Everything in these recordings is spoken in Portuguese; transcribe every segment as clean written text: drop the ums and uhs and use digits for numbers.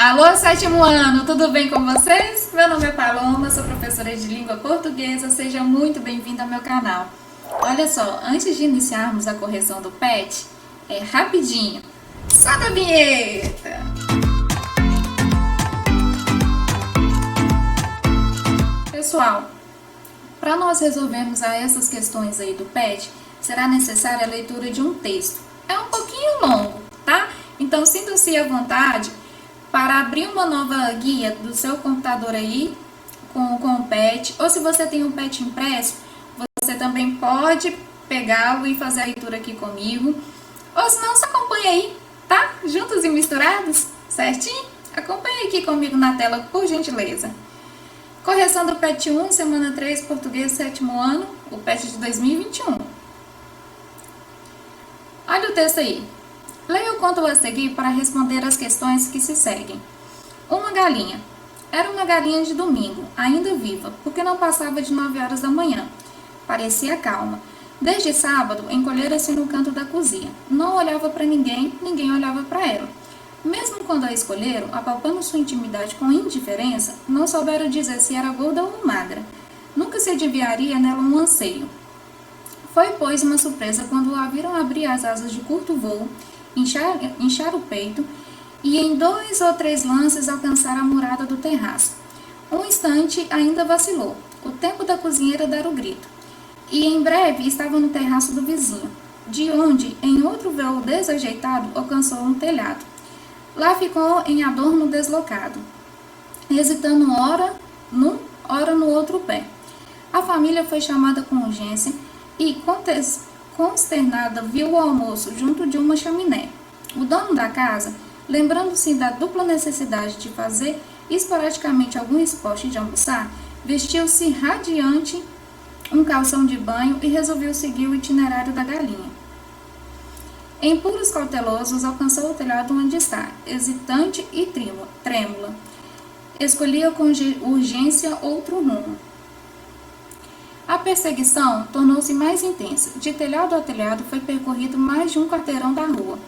Alô, sétimo ano, tudo bem com vocês? Meu nome é Paloma, sou professora de língua portuguesa, seja muito bem-vinda ao meu canal. Olha só, antes de iniciarmos a correção do PET, rapidinho, sobe a vinheta! Pessoal, para nós resolvermos essas questões aí do PET, será necessária a leitura de um texto. É um pouquinho longo, tá? Então sinta-se à vontade para abrir uma nova guia do seu computador aí com o PET, ou se você tem um PET impresso, você também pode pegá-lo e fazer a leitura aqui comigo, ou se não, se acompanha aí, tá? Juntos e misturados, certinho? Acompanha aqui comigo na tela, por gentileza. Correção do PET 1, semana 3, português, sétimo ano, o PET de 2021. Olha o texto aí. Leia o conto a seguir para responder as questões que se seguem. Uma galinha. Era uma galinha de domingo, ainda viva, porque não passava de 9 horas da manhã. Parecia calma. Desde sábado, encolhera-se no canto da cozinha. Não olhava para ninguém, ninguém olhava para ela. Mesmo quando a escolheram, apalpando sua intimidade com indiferença, não souberam dizer se era gorda ou magra. Nunca se adivinharia nela um anseio. Foi, pois, uma surpresa quando a viram abrir as asas de curto voo, inchar o peito e em 2 ou 3 lances alcançar a murada do terraço. Um instante ainda vacilou, o tempo da cozinheira dar o grito, e em breve estava no terraço do vizinho, de onde, em outro voo desajeitado, alcançou um telhado. Lá ficou em adorno deslocado, hesitando ora num, ora no outro pé. A família foi chamada com urgência e consternada viu o almoço junto de uma chaminé. O dono da casa, lembrando-se da dupla necessidade de fazer esporadicamente algum esporte de almoçar, vestiu-se radiante um calção de banho e resolveu seguir o itinerário da galinha. Em pulos cautelosos, alcançou o telhado onde está, hesitante e trêmula. Escolhia com urgência outro rumo. A perseguição tornou-se mais intensa. De telhado a telhado foi percorrido mais de um quarteirão da rua,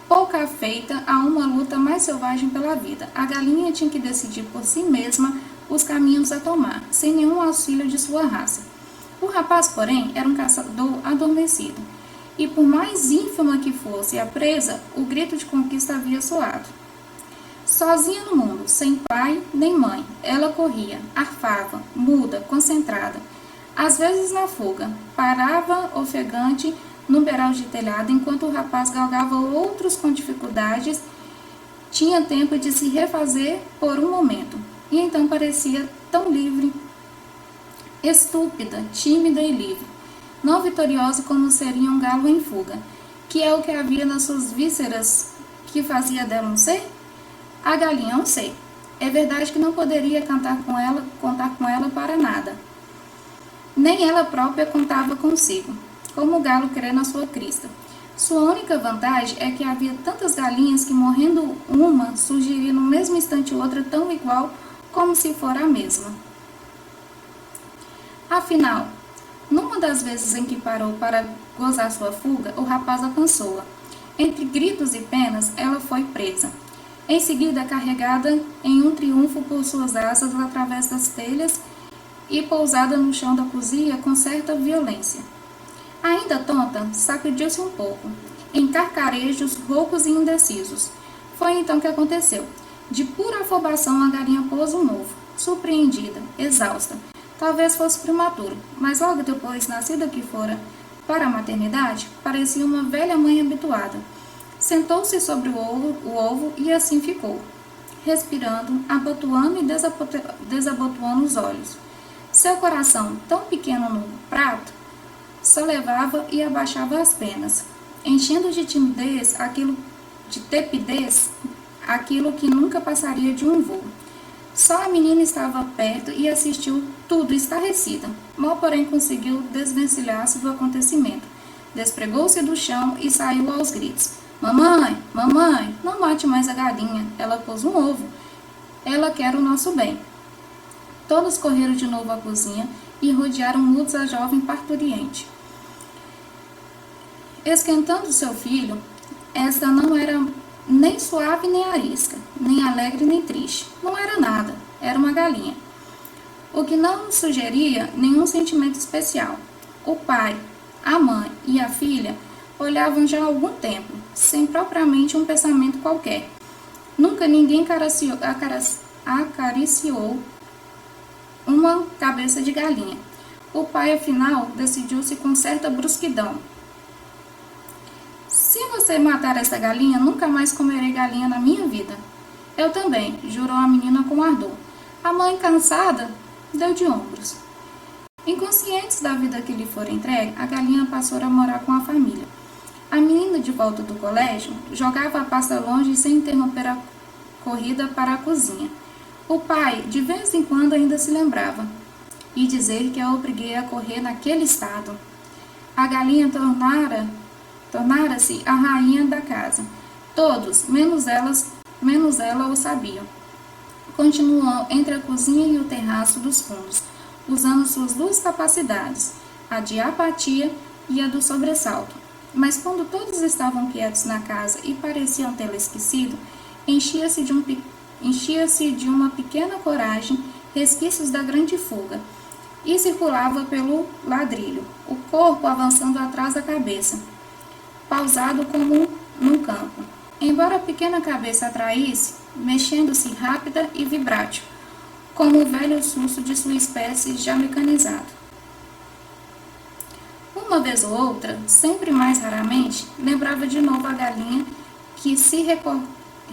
pouco afeita a uma luta mais selvagem pela vida. A galinha tinha que decidir por si mesma os caminhos a tomar, sem nenhum auxílio de sua raça. O rapaz, porém, era um caçador adormecido, e por mais ínfima que fosse a presa, o grito de conquista havia soado. Sozinha no mundo, sem pai nem mãe, ela corria, arfava, muda, concentrada, às vezes na fuga, parava ofegante no beiral de telhado, enquanto o rapaz galgava outros com dificuldades, tinha tempo de se refazer por um momento, e então parecia tão livre, estúpida, tímida e livre, não vitoriosa como seria um galo em fuga, que é o que havia nas suas vísceras que fazia dela um ser? A galinha é um ser. É verdade que não poderia contar com ela para nada. Nem ela própria contava consigo, como o galo crê na sua crista. Sua única vantagem é que havia tantas galinhas que, morrendo uma, surgiria no mesmo instante outra tão igual como se fora a mesma. Afinal, numa das vezes em que parou para gozar sua fuga, o rapaz alcançou-a. Entre gritos e penas, ela foi presa. Em seguida, carregada em um triunfo por suas asas através das telhas e pousada no chão da cozinha com certa violência. Ainda tonta, sacudiu-se um pouco, em carcarejos roucos e indecisos. Foi então que aconteceu. De pura afobação, a galinha pôs um ovo, surpreendida, exausta. Talvez fosse prematuro, mas logo depois, nascida que fora para a maternidade, parecia uma velha mãe habituada. Sentou-se sobre o ovo e assim ficou, respirando, abotoando e desabotoando os olhos. Seu coração, tão pequeno no prato, só levava e abaixava as penas, enchendo de timidez, tepidez, aquilo que nunca passaria de um voo. Só a menina estava perto e assistiu tudo estarrecida. Mal, porém, conseguiu desvencilhar-se do acontecimento. Despregou-se do chão e saiu aos gritos. Mamãe, mamãe, não mate mais a galinha. Ela pôs um ovo. Ela quer o nosso bem. Todos correram de novo à cozinha e rodearam mudos a jovem parturiente. Esquentando seu filho, esta não era nem suave nem arisca, nem alegre nem triste. Não era nada, era uma galinha. O que não sugeria nenhum sentimento especial. O pai, a mãe e a filha olhavam já há algum tempo, sem propriamente um pensamento qualquer. Nunca ninguém acariciou uma cabeça de galinha. O pai, afinal, decidiu-se com certa brusquidão. Se você matar essa galinha, nunca mais comerei galinha na minha vida. Eu também, jurou a menina com ardor. A mãe, cansada, deu de ombros. Inconscientes da vida que lhe fora entregue, a galinha passou a morar com a família. A menina, de volta do colégio, jogava a pasta longe sem interromper a corrida para a cozinha. O pai, de vez em quando, ainda se lembrava, e dizer que a obriguei a correr naquele estado. A galinha tornara-se a rainha da casa. Todos, menos ela, o sabiam. Continuou entre a cozinha e o terraço dos fundos, usando suas duas capacidades, a de apatia e a do sobressalto. Mas quando todos estavam quietos na casa e pareciam tê-la esquecido, enchia-se de uma pequena coragem, resquícios da grande fuga, e circulava pelo ladrilho, o corpo avançando atrás da cabeça, pausado como num campo. Embora a pequena cabeça atraísse, mexendo-se rápida e vibrátil, como o velho susto de sua espécie já mecanizado. Uma vez ou outra, sempre mais raramente, lembrava de novo a galinha que se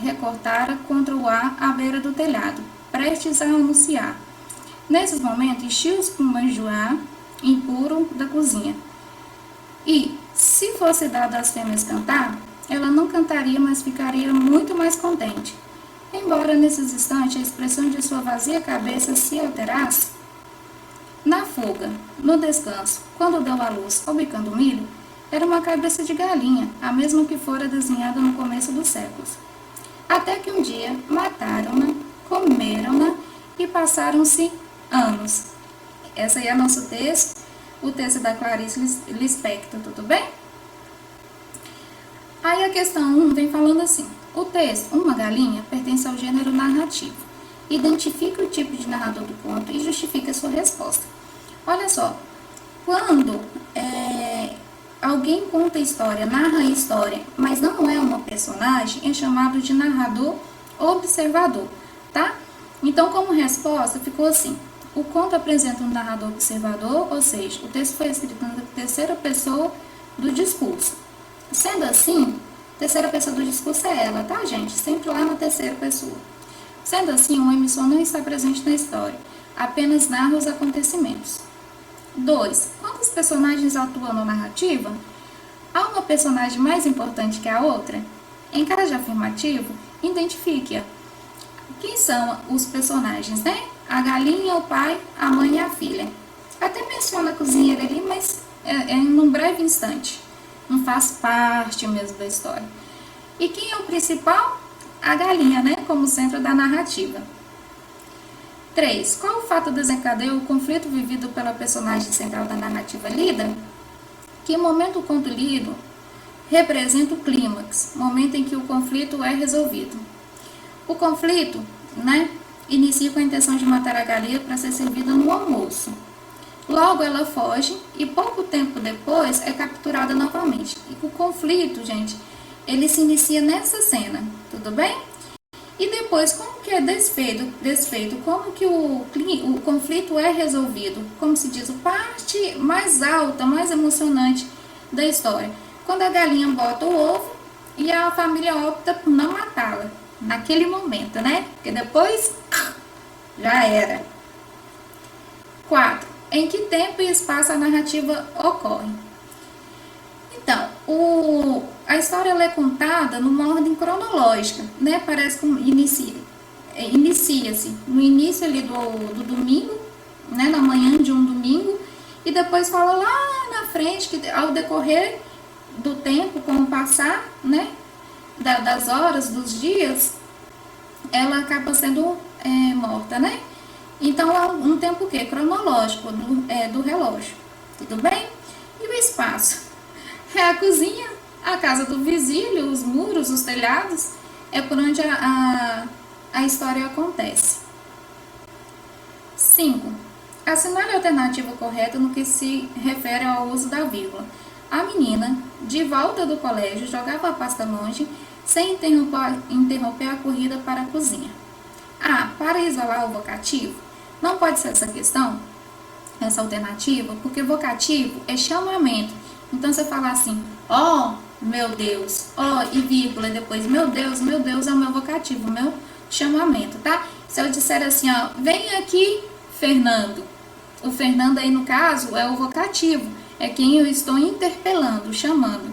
recortara contra o ar à beira do telhado, prestes a anunciar. Nesses momentos, enchia os pulmões do ar impuro da cozinha. E, se fosse dado às fêmeas cantar, ela não cantaria, mas ficaria muito mais contente. Embora nesses instantes a expressão de sua vazia cabeça se alterasse, na fuga, no descanso, quando deu à luz ou bicando milho, era uma cabeça de galinha, a mesma que fora desenhada no começo dos séculos. Até que um dia mataram-na, comeram-na e passaram-se anos. Esse aí é nosso texto, o texto da Clarice Lispector, tudo bem? Aí a questão 1 vem falando assim: o texto, uma galinha, pertence ao gênero narrativo. Identifica o tipo de narrador do conto e justifica sua resposta. Olha só, quando alguém conta história, narra a história, mas não é uma personagem, é chamado de narrador observador, tá? Então, como resposta, ficou assim: o conto apresenta um narrador observador, ou seja, o texto foi escrito na terceira pessoa do discurso. Sendo assim, terceira pessoa do discurso é ela, tá, gente? Sempre lá na terceira pessoa. Sendo assim, o emissor não está presente na história, apenas narra os acontecimentos. 2. Quantos personagens atuam na narrativa? Há uma personagem mais importante que a outra? Em caso de afirmativo, identifique-a. Quem são os personagens, né? A galinha, o pai, a mãe e a filha. Até menciona a cozinheira ali, mas é num breve instante. Não faz parte mesmo da história. E quem é o principal? A galinha, né? Como centro da narrativa. 3. Qual o fato desencadeia o conflito vivido pela personagem central da narrativa lida? Que momento o conto lido representa o clímax, momento em que o conflito é resolvido. O conflito, né, inicia com a intenção de matar a galinha para ser servida no almoço. Logo ela foge e pouco tempo depois é capturada novamente. E o conflito, gente, ele se inicia nessa cena, tudo bem? E depois, como que é desfeito? Como que o conflito é resolvido? Como se diz, a parte mais alta, mais emocionante da história. Quando a galinha bota o ovo e a família opta por não matá-la, naquele momento, né? Porque depois, já era. 4. Em que tempo e espaço a narrativa ocorre? Então, a história ela é contada numa ordem cronológica, né? Parece que inicia-se no início ali do domingo, né? Na manhã de um domingo, e depois fala lá na frente, que ao decorrer do tempo, com o passar, né? Das horas, dos dias, ela acaba sendo morta, né? Então, é um tempo o quê? Cronológico do relógio, tudo bem? E o espaço? É a cozinha, a casa do vizinho, os muros, os telhados. é por onde a história acontece. 5. Assinale a alternativa correta no que se refere ao uso da vírgula. A menina, de volta do colégio, jogava a pasta longe, sem interromper a corrida para a cozinha. A. Para isolar o vocativo, não pode ser essa questão, essa alternativa, porque vocativo é chamamento. Então, você fala assim, ó, meu Deus, ó, e vírgula, e depois, meu Deus é o meu vocativo, o meu chamamento, tá? Se eu disser assim, ó, vem aqui, Fernando. O Fernando aí, no caso, é o vocativo, é quem eu estou interpelando, chamando.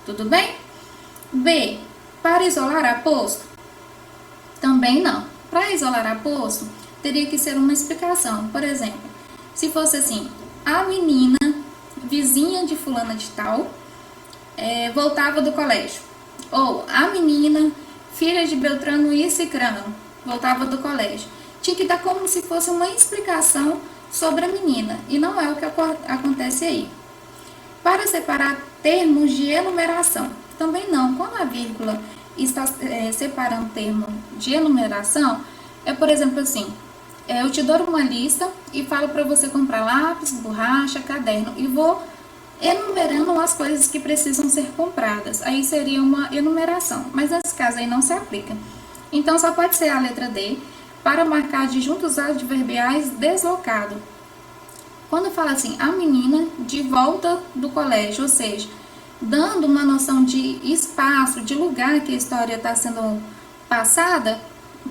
Tudo bem? B. Para isolar aposto? Também não. Para isolar aposto, teria que ser uma explicação. Por exemplo, se fosse assim, a menina vizinha de fulana de tal voltava do colégio. Ou a menina, filha de Beltrano e Cicrano, voltava do colégio. Tinha que dar como se fosse uma explicação sobre a menina, e não é o que acontece aí. Para separar termos de enumeração, também não. Quando a vírgula está separando termo de enumeração, é, por exemplo, assim, eu te dou uma lista e falo para você comprar lápis, borracha, caderno, e vou enumerando as coisas que precisam ser compradas. Aí seria uma enumeração, mas nesse caso aí não se aplica. Então, só pode ser a letra D, para marcar adjuntos adverbiais deslocado. Quando fala assim, a menina de volta do colégio, ou seja, dando uma noção de espaço, de lugar que a história está sendo passada,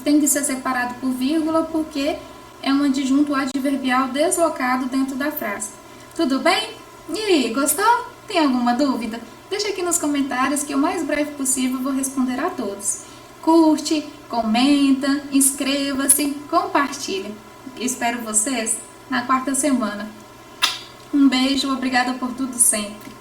tem que ser separado por vírgula, porque é um adjunto adverbial deslocado dentro da frase. Tudo bem? E aí, gostou? Tem alguma dúvida? Deixa aqui nos comentários que o mais breve possível eu vou responder a todos. Curte, comenta, inscreva-se, compartilha. Espero vocês na quarta semana. Um beijo, obrigada por tudo sempre.